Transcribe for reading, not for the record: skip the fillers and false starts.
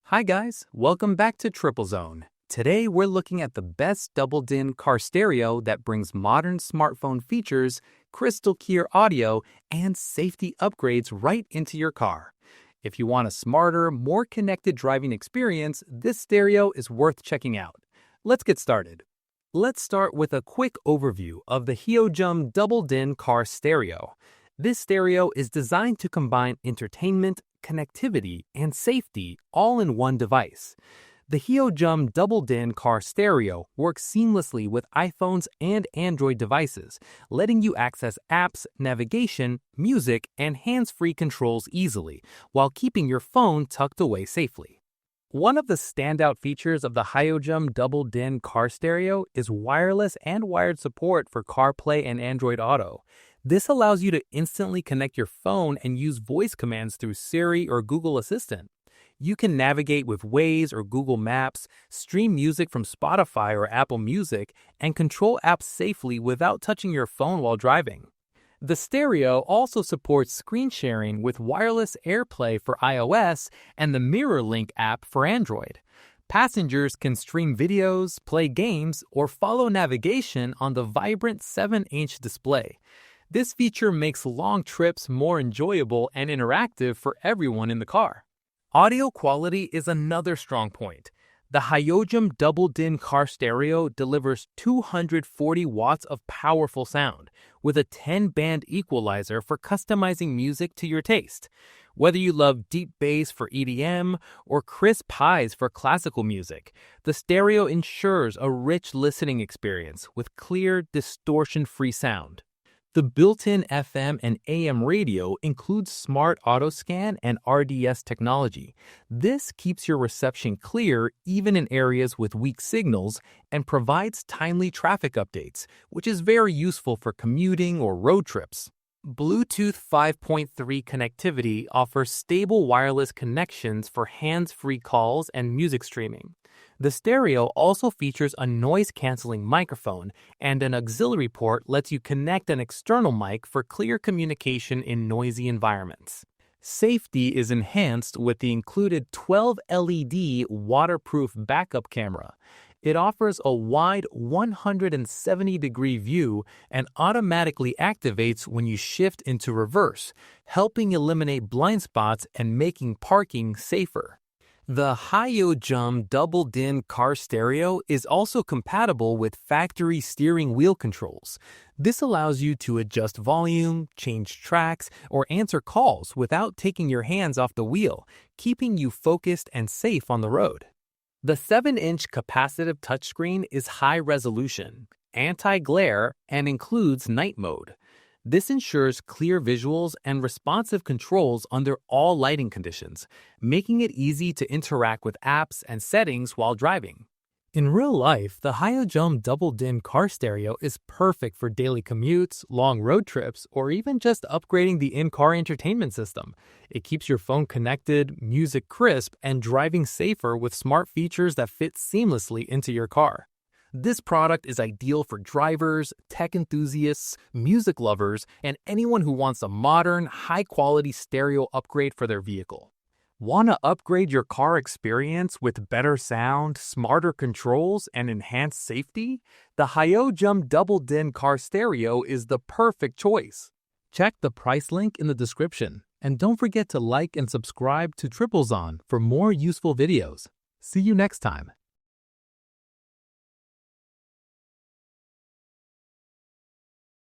Hi guys, welcome back to Triplezon. Today we're looking at the best double-din car stereo that brings modern smartphone features, crystal clear audio, and safety upgrades right into your car. If you want a smarter, more connected driving experience, this stereo is worth checking out. Let's get started. Let's start with a quick overview of the Hyojum double-din car stereo. This stereo is designed to combine entertainment, connectivity, and safety all in one device. The Hyojum double-din car stereo works seamlessly with iPhones and Android devices, letting you access apps, navigation, music, and hands-free controls easily, while keeping your phone tucked away safely. One of the standout features of the Hyojum double-din car stereo is wireless and wired support for CarPlay and Android Auto. This allows you to instantly connect your phone and use voice commands through Siri or Google Assistant. You can navigate with Waze or Google Maps, stream music from Spotify or Apple Music, and control apps safely without touching your phone while driving. The stereo also supports screen sharing with wireless AirPlay for iOS and the MirrorLink app for Android. Passengers can stream videos, play games, or follow navigation on the vibrant 7-inch display. This feature makes long trips more enjoyable and interactive for everyone in the car. Audio quality is another strong point. The Hyojum double-din car stereo delivers 240 watts of powerful sound, with a 10-band equalizer for customizing music to your taste. Whether you love deep bass for EDM or crisp highs for classical music, the stereo ensures a rich listening experience with clear, distortion-free sound. The built-in FM and AM radio includes smart auto scan and RDS technology. This keeps your reception clear even in areas with weak signals and provides timely traffic updates, which is very useful for commuting or road trips. Bluetooth 5.3 connectivity offers stable wireless connections for hands-free calls and music streaming. The stereo also features a noise-canceling microphone, and an auxiliary port lets you connect an external mic for clear communication in noisy environments. Safety is enhanced with the included 12 LED waterproof backup camera. It offers a wide 170-degree view and automatically activates when you shift into reverse, helping eliminate blind spots and making parking safer. The Hyojum double-din car stereo is also compatible with factory steering wheel controls. This allows you to adjust volume, change tracks, or answer calls without taking your hands off the wheel, keeping you focused and safe on the road. The 7-inch capacitive touchscreen is high resolution, anti-glare, and includes night mode. This ensures clear visuals and responsive controls under all lighting conditions, making it easy to interact with apps and settings while driving. In real life, the Hyojum double-din car stereo is perfect for daily commutes, long road trips, or even just upgrading the in-car entertainment system. It keeps your phone connected, music crisp, and driving safer with smart features that fit seamlessly into your car. This product is ideal for drivers, tech enthusiasts, music lovers, and anyone who wants a modern, high-quality stereo upgrade for their vehicle. Want to upgrade your car experience with better sound, smarter controls, and enhanced safety? The Hyojum double-din car stereo is the perfect choice. Check the price link in the description, and don't forget to like and subscribe to Triplezon for more useful videos. See you next time.